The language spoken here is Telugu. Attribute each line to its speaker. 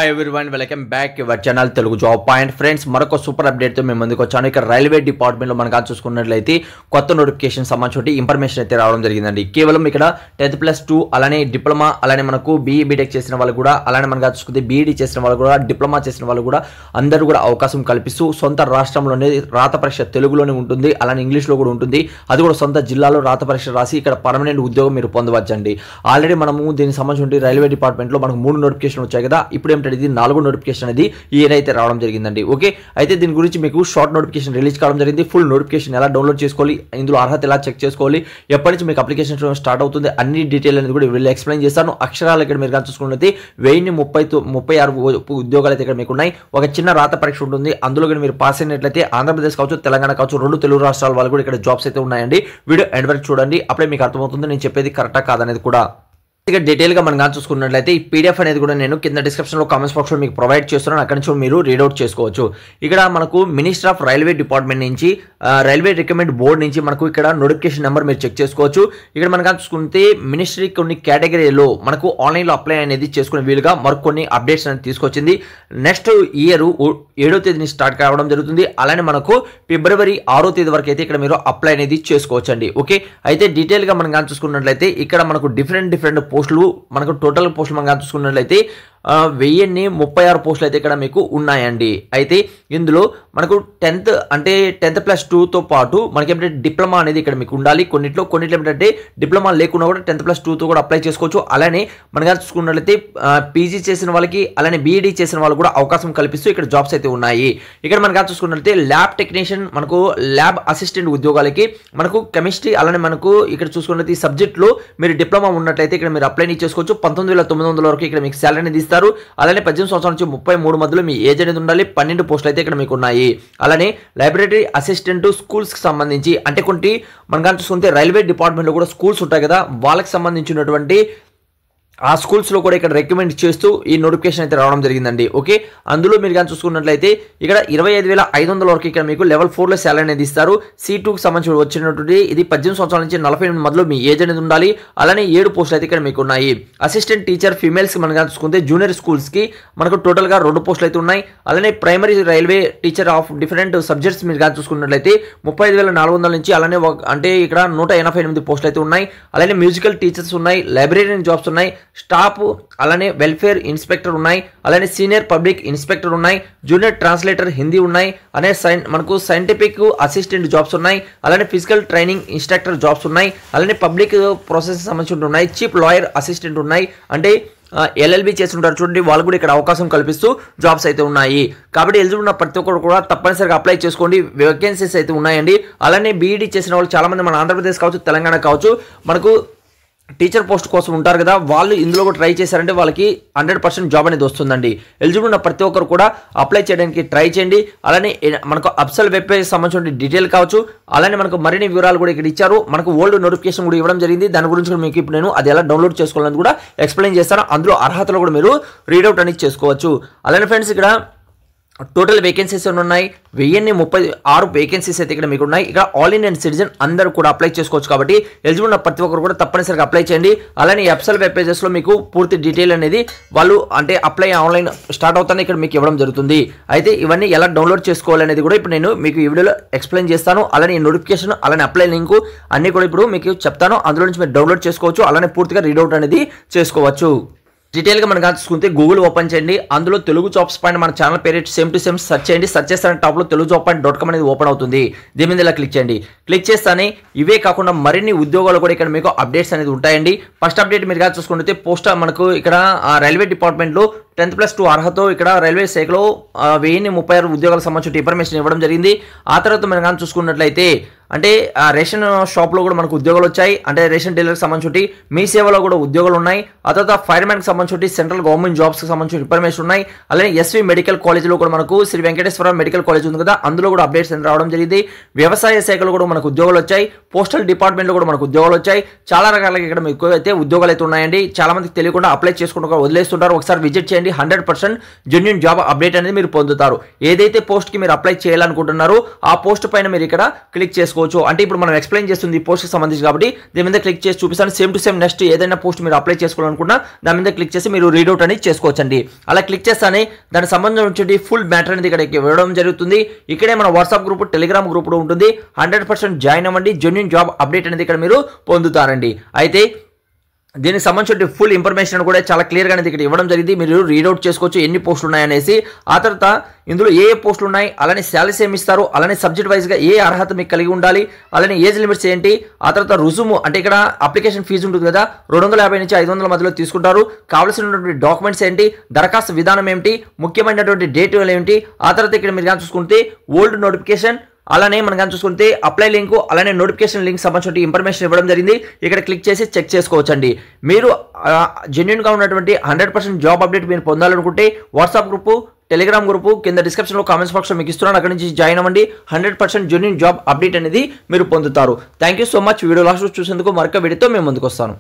Speaker 1: Hi everyone welcome back your channel Telugu job point friends మరొక సూపర్ అప్డేట్ తో మేము ముందుకు వచ్చాను. ఇక్కడ రైల్వే డిపార్ట్మెంట్ లో మనం చూసుకున్నట్లయితే కొత్త నోటిఫికేషన్ సంబంధించి ఇన్ఫర్మేషన్ అయితే రావడం జరిగిందండి. కేవలం ఇక్కడ 10+2 అలానే డిప్లొమా అలానే మనకు బీఈ బీటెక్ చేసిన వాళ్ళు కూడా అలానే మనం చూసుకుంటే బీఈడీ చేసిన వాళ్ళు కూడా డిప్లొమా చేసిన వాళ్ళు కూడా అందరూ కూడా అవకాశం కల్పిస్తూ సొంత రాష్ట్రంలోనే రాత పరీక్ష తెలుగులోనే ఉంటుంది, అలానే ఇంగ్లీష్లో కూడా ఉంటుంది. అది కూడా సొంత జిల్లాలో రాత పరీక్ష రాసి ఇక్కడ పర్మనెంట్ ఉద్యోగం మీరు పొందవచ్చండి. ఆల్రెడీ మనము దీనికి సంబంధించి రైల్వే డిపార్ట్మెంట్ లో మనకు 3 నోటిఫికేషన్ వచ్చాయి కదా. ఇప్పుడు ఏంటంటే ఇది 4వ నోటిఫికేషన్ అనేది ఈ ఇయర్ అయితే రావడం జరిగిందండి. ఓకే, అయితే దీని గురించి మీకు షార్ట్ నోటిఫికేషన్ రిలీజ్ కావడం జరిగింది. ఫుల్ నోటిఫికేషన్ ఎలా డౌన్లోడ్ చేసుకోవాలి, ఇందులో అర్హత ఎలా చెక్ చేసుకోవాలి, ఎప్పటి నుంచి మీకు అప్లికేషన్ స్టార్ట్ అవుతుంది, అన్ని డీటెయిల్ అనేది కూడా వీళ్ళు ఎక్స్ప్లెయిన్ చేస్తాను. అక్షరాలు ఇక్కడ మీరు చూసుకున్నట్లయితే 1036 ఉద్యోగాలు అయితే ఇక్కడ మీకు ఉన్నాయి. ఒక చిన్న రాత పరీక్ష ఉంటుంది. అందులో కూడా మీరు పాస్ అయినట్లయితే ఆంధ్రప్రదేశ్ కావచ్చు, తెలంగాణ కావచ్చు, 2 తెలుగు రాష్ట్రాల వాళ్ళు కూడా ఇక్కడ జాబ్స్ అయితే ఉన్నాయండి. వీడియో ఎండ్ వరకు చూడండి, అప్పుడే మీకు అర్థమవుతుంది నేను చెప్పేది కరెక్టా కాదనేది కూడా. డీటెయిల్ గా మనం చూసుకున్నట్లయితే ఈ పీడిఎఫ్ అనేది కూడా నేను కింద డిస్క్రిప్షన్ లో కామెంట్స్ బాక్స్ లో మీకు ప్రొవైడ్ చేస్తున్నాను. అక్కడి నుంచి మీరు రీడౌట్ చేసుకోవచ్చు. ఇక్కడ మనకు మినిస్టర్ ఆఫ్ రైల్వే డిపార్ట్మెంట్ నుంచి రైల్వే రికమెండ్ బోర్డ్ నుంచి మనకు ఇక్కడ నోటిఫికేషన్ నెంబర్ మీరు చెక్ చేసుకోవచ్చు. ఇక్కడ మనం చూసుకుంటే మినిస్ట్రీ కొన్ని కేటగిరీలో మనకు ఆన్లైన్ లో అప్లై అనేది చేసుకునే వీలుగా మరికొన్ని అప్డేట్స్ అనేది తీసుకొచ్చింది. నెక్స్ట్ ఇయర్ 7వ తేదీని స్టార్ట్ కావడం జరుగుతుంది. అలానే మనకు ఫిబ్రవరి 6వ తేదీ వరకు అయితే ఇక్కడ మీరు అప్లై అనేది చేసుకోవచ్చండి. ఓకే, అయితే డీటెయిల్ గా మనం చూసుకున్నట్లయితే ఇక్కడ మనకు డిఫరెంట్ పోస్టులు మనకు టోటల్ పోస్టులు మనం చూసుకున్నట్లయితే 1036 పోస్టులు అయితే ఇక్కడ మీకు ఉన్నాయండి. అయితే ఇందులో మనకు 10+2తో పాటు మనకి ఏంటంటే డిప్లొమా అనేది ఇక్కడ మీకు ఉండాలి. కొన్నిట్లో ఏంటంటే డిప్లొమా లేకుండా కూడా 10+2తో కూడా అప్లై చేసుకోవచ్చు. అలానే మనం చూసుకున్నట్లయితే పీజీ చేసిన వాళ్ళకి అలానే బీఈడీ చేసిన వాళ్ళు కూడా అవకాశం కల్పిస్తూ ఇక్కడ జాబ్స్ అయితే ఉన్నాయి. ఇక్కడ మనం చూసుకున్నట్లయితే ల్యాబ్ టెక్నీషియన్ మనకు ల్యాబ్ అసిస్టెంట్ ఉద్యోగాలకి మనకు కెమిస్ట్రీ అలానే మనకు ఇక్కడ చూసుకున్నట్లయితే ఈ సబ్జెక్ట్లో మీరు డిప్లొమా ఉన్నట్లయితే ఇక్కడ మీరు అప్లై చేసుకోవచ్చు. 19,900 వరకు ఇక్కడ మీకు శాలరీ అనేది ఇస్తారు. అలానే 18 సంవత్సరాల నుంచి 33 మధ్యలో మీ ఏజ్ అనేది ఉండాలి. 12 పోస్టులు అయితే ఇక్కడ మీకు ఉన్నాయి. అలానే లైబ్రరీ అసిస్టెంట్ స్కూల్స్ కి సంబంధించి అంటే కొన్ని మనం చూసుకుంటే రైల్వే డిపార్ట్మెంట్ లో కూడా స్కూల్స్ ఉంటాయి కదా, వాళ్ళకి సంబంధించినటువంటి ఆ స్కూల్స్లో కూడా ఇక్కడ రికమెండ్ చేస్తూ ఈ నోటిఫికేషన్ అయితే రావడం జరిగిందండి. ఓకే, అందులో మీరు చూసుకున్నట్లయితే ఇక్కడ 25,500 వరకు ఇక్కడ మీకు లెవెల్ 4లో శాలరీ అనేది ఇస్తారు. C2కి సంబంధించి వచ్చినటువంటి ఇది 18 సంవత్సరాల నుంచి 48 మధ్యలో మీ ఏజ్ అనేది ఉండాలి. అలానే 7 పోస్టులు అయితే ఇక్కడ మీకు ఉన్నాయి. అసిస్టెంట్ టీచర్ ఫీమేల్స్కి మనం చూసుకుంటే జూనియర్ స్కూల్స్కి మనకు టోటల్గా 2 పోస్టులు అయితే ఉన్నాయి. అలానే primary railway teacher of different subjects మీరు చూసుకున్నట్లయితే 35,400 నుంచి అలానే అంటే ఇక్కడ 188 పోస్టులు అయితే ఉన్నాయి. అలానే మ్యూజికల్ టీచర్స్ ఉన్నాయి, లైబ్రరీయన్ జాబ్స్ ఉన్నాయి, స్టాఫ్ అలానే వెల్ఫేర్ ఇన్స్పెక్టర్ ఉన్నాయి, అలానే సీనియర్ పబ్లిక్ ఇన్స్పెక్టర్ ఉన్నాయి, జూనియర్ ట్రాన్స్లేటర్ హిందీ ఉన్నాయి, అనే మనకు సైంటిఫిక్ అసిస్టెంట్ జాబ్స్ ఉన్నాయి, అలానే ఫిజికల్ ట్రైనింగ్ ఇన్స్ట్రక్టర్ జాబ్స్ ఉన్నాయి, అలానే పబ్లిక్ ప్రాసెస్ సంబంధించి ఉన్నాయి, చీఫ్ లాయర్ అసిస్టెంట్ ఉన్నాయి, అంటే LLB చేస్తుంటారు చూడండి, వాళ్ళు కూడా ఇక్కడ అవకాశం కల్పిస్తూ జాబ్స్ అయితే ఉన్నాయి. కాబట్టి ఎలిజిబుల్ ఉన్న ప్రతి ఒక్కరు కూడా తప్పనిసరిగా అప్లై చేసుకోండి. వేకెన్సీస్ అయితే ఉన్నాయండి. అలానే బీఈడీ చేసిన వాళ్ళు చాలా మంది మన ఆంధ్రప్రదేశ్ కావచ్చు, తెలంగాణ కావచ్చు, మనకు టీచర్ పోస్ట్ కోసం ఉంటారు కదా, వాళ్ళు ఇందులో కూడా ట్రై చేశారంటే వాళ్ళకి 100% జాబ్ అనేది వస్తుందండి. ఎలిజిబుల్ ఉన్న ప్రతి ఒక్కరు కూడా అప్లై చేయడానికి ట్రై చేయండి. అలానే మనకు అప్సల్ వెబ్ పేజ్ సంబంధించిన డీటెయిల్ కావచ్చు, అలానే మనకు మరిన్ని వివరాలు కూడా ఇక్కడ ఇచ్చారు. మనకు ఓల్డ్ నోటిఫికేషన్ కూడా ఇవ్వడం జరిగింది. దాని గురించి కూడా మీకు ఇప్పుడు నేను అది ఎలా డౌన్లోడ్ చేసుకోవాలని కూడా ఎక్స్ప్లెయిన్ చేస్తాను. అందులో అర్హతలు కూడా మీరు రీడౌట్ అనేది చేసుకోవచ్చు. అలానే ఫ్రెండ్స్ ఇక్కడ టోటల్ వేకెన్సీస్ ఉన్నాయి. 1036 వేకెన్సీస్ అయితే ఇక్కడ మీకు ఉన్నాయి. ఇక్కడ ఆల్ ఇండియన్ సిటిజన్ అందరూ కూడా అప్లై చేసుకోవచ్చు. కాబట్టి ఎలిజిబుల్ ఉన్న ప్రతి ఒక్కరు కూడా తప్పనిసరిగా అప్లై చేయండి. అలానే ఎప్సల్ వెబ్ పేజెస్ లో మీకు పూర్తి డీటెయిల్ అనేది వాళ్ళు అంటే అప్లై ఆన్లైన్ స్టార్ట్ అవుతానే ఇక్కడ మీకు ఇవ్వడం జరుగుతుంది. అయితే ఇవన్నీ ఎలా డౌన్లోడ్ చేసుకోవాలనేది కూడా ఇప్పుడు నేను మీకు ఈ వీడియోలో ఎక్స్ప్లెయిన్ చేస్తాను. అలానే ఈ నోటిఫికేషన్ అలానే అప్లై లింక్ అన్ని కూడా ఇప్పుడు మీకు చెప్తాను. అందులో నుంచి మీరు డౌన్లోడ్ చేసుకోవచ్చు. అలానే పూర్తిగా రీడౌట్ అనేది చేసుకోవచ్చు. డీటెయిల్గా మనం చూసుకుంటే గూగుల్ ఓపెన్ చేయండి. అందులో తెలుగు జాబ్స్ పైన మన ఛానల్ పేరు సేమ్ టు సేమ్ సెర్చ్ చేయండి. సెర్చ్ చేస్తానే టాప్లో telugujob.com అనేది ఓపెన్ అవుతుంది. దీని మీద ఇలా క్లిక్ చేయండి. క్లిక్ చేస్తానే ఇవే కాకుండా మరిన్ని ఉద్యోగాలు కూడా ఇక్కడ మీకు అప్డేట్స్ అనేది ఉంటాయండి. ఫస్ట్ అప్డేట్ మీరు చూసుకుంటే పోస్ట్ మనకు ఇక్కడ రైల్వే డిపార్ట్మెంట్లో 10+2 అర్హతతో ఇక్కడ రైల్వే శాఖలో 1036 ఉద్యోగాలకు సంబంధించిన ఇన్ఫర్మేషన్ ఇవ్వడం జరిగింది. ఆ తర్వాత మనం చూసుకున్నట్లయితే అంటే రేషన్ షాప్లో కూడా మనకు ఉద్యోగాలు వచ్చాయి. అంటే రేషన్ డీలర్కి సంబంధించి మీ సేవలో కూడా ఉద్యోగాలు ఉన్నాయి. ఆ తర్వాత ఫైర్మెన్కి సంబంధించి సెంట్రల్ గవర్నమెంట్ జాబ్స్కి సంబంధించిన ఇన్ఫర్మేషన్ ఉన్నాయి. అలానే ఎస్వి మెడికల్ కాలేజ్లో కూడా మనకు శ్రీ వెంకటేశ్వర మెడికల్ కాలేజ్ ఉంది కదా, అందులో కూడా అప్డేట్స్ రావడం జరిగింది. వ్యవసాయ శాఖలో కూడా మనకు ఉద్యోగాలు వచ్చాయి. పోస్టల్ డిపార్ట్మెంట్లో కూడా మనకు ఉద్యోగాలు వచ్చాయి. చాలా రకాలుగా ఇక్కడ మీకు అయితే ఉద్యోగాలు అయితే ఉన్నాయండి. చాలా మందికి తెలియకుండా అప్లై చేసుకుంటూ వదిలేస్తుంటారు. ఒకసారి విజిట్ చేయండి. 100% జెన్యూన్ జాబ్ అప్డేట్ అనేది మీరు పొందుతారు. ఏదైతే పోస్ట్కి మీరు అప్లై చేయాలనుకుంటున్నారో ఆ పోస్ట్ పైన మీరు ఇక్కడ క్లిక్ చేసుకోవచ్చు. చేసుకోవచ్చు. అంటే ఇప్పుడు మనం ఎక్స్ప్లెయిన్ చేస్తుంది ఈ పోస్ట్కి సంబంధించి కాబట్టి దీని మీద క్లిక్ చేసి చూపిస్తాను. సేమ్ టు సేమ్ నెక్స్ట్ ఏదైనా పోస్ట్ మీరు అప్లై చేసుకోవాలనుకున్నా దాని మీద క్లిక్ చేసి మీరు రీడౌట్ అనేది చేసుకోవచ్చండి. అలా క్లిక్ చేస్తానే దానికి సంబంధించి ఫుల్ మ్యాటర్ అనేది ఇక్కడ ఇవ్వడం జరుగుతుంది. ఇక్కడే మన వాట్సాప్ గ్రూప్, టెలిగ్రామ్ గ్రూప్ ఉంటుంది. 100% జాయిన్ అవ్వండి. జెన్యూన్ జాబ్ అప్డేట్ అనేది ఇక్కడ మీరు పొందుతారండి. అయితే దీనికి సంబంధించిన ఫుల్ ఇన్ఫర్మేషన్ కూడా చాలా క్లియర్గా అనేది ఇక్కడ ఇవ్వడం జరిగింది. మీరు రీడౌట్ చేసుకోవచ్చు ఎన్ని పోస్టులు ఉన్నాయనేసి. ఆ తర్వాత ఇందులో ఏ పోస్టులు ఉన్నాయి, అలానే శాలరీస్ ఏమి ఇస్తారు, అలానే సబ్జెక్ట్ వైజ్గా ఏ అర్హత మీకు కలిగి ఉండాలి, అలానే ఏజ్ లిమిట్స్ ఏంటి, ఆ తర్వాత రుజుము అంటే ఇక్కడ అప్లికేషన్ ఫీజు ఉంటుంది కదా 250 నుంచి 500 మధ్యలో తీసుకుంటారు. కావాల్సినటువంటి డాక్యుమెంట్స్ ఏంటి, దరఖాస్తు విధానం ఏమిటి, ముఖ్యమైనటువంటి డేట్ ఏమిటి, ఆ తర్వాత ఇక్కడ మీరు కానీ చూసుకుంటే ఓల్డ్ నోటిఫికేషన్, అలానే మనం కానీ చూసుకుంటే అప్లై లింక్, అలానే నోటిఫికేషన్ లింక్ సంబంధించిన ఇన్ఫర్మేషన్ ఇవ్వడం జరిగింది. ఇక్కడ క్లిక్ చేసి చెక్ చేసుకోవచ్చండి. మీరు జెన్యూన్గా ఉన్నటువంటి 100% జాబ్ అప్డేట్ మీరు పొందాలనుకుంటే వాట్సాప్ గ్రూపు, టెలిగ్రామ్ గ్రూపు కింద డిస్క్రిప్షన్లో కామెంట్స్ బాక్స్లో మీకు ఇస్తున్నాను. అక్కడ నుంచి జాయిన్ అవ్వండి. 100% జెన్యూన్ జాబ్ అప్డేట్ అనేది మీరు పొందుతారు. Thank you so much. Video last చూసేందుకు మరొక వీడియోతో మేము ముందుకు వస్తాను.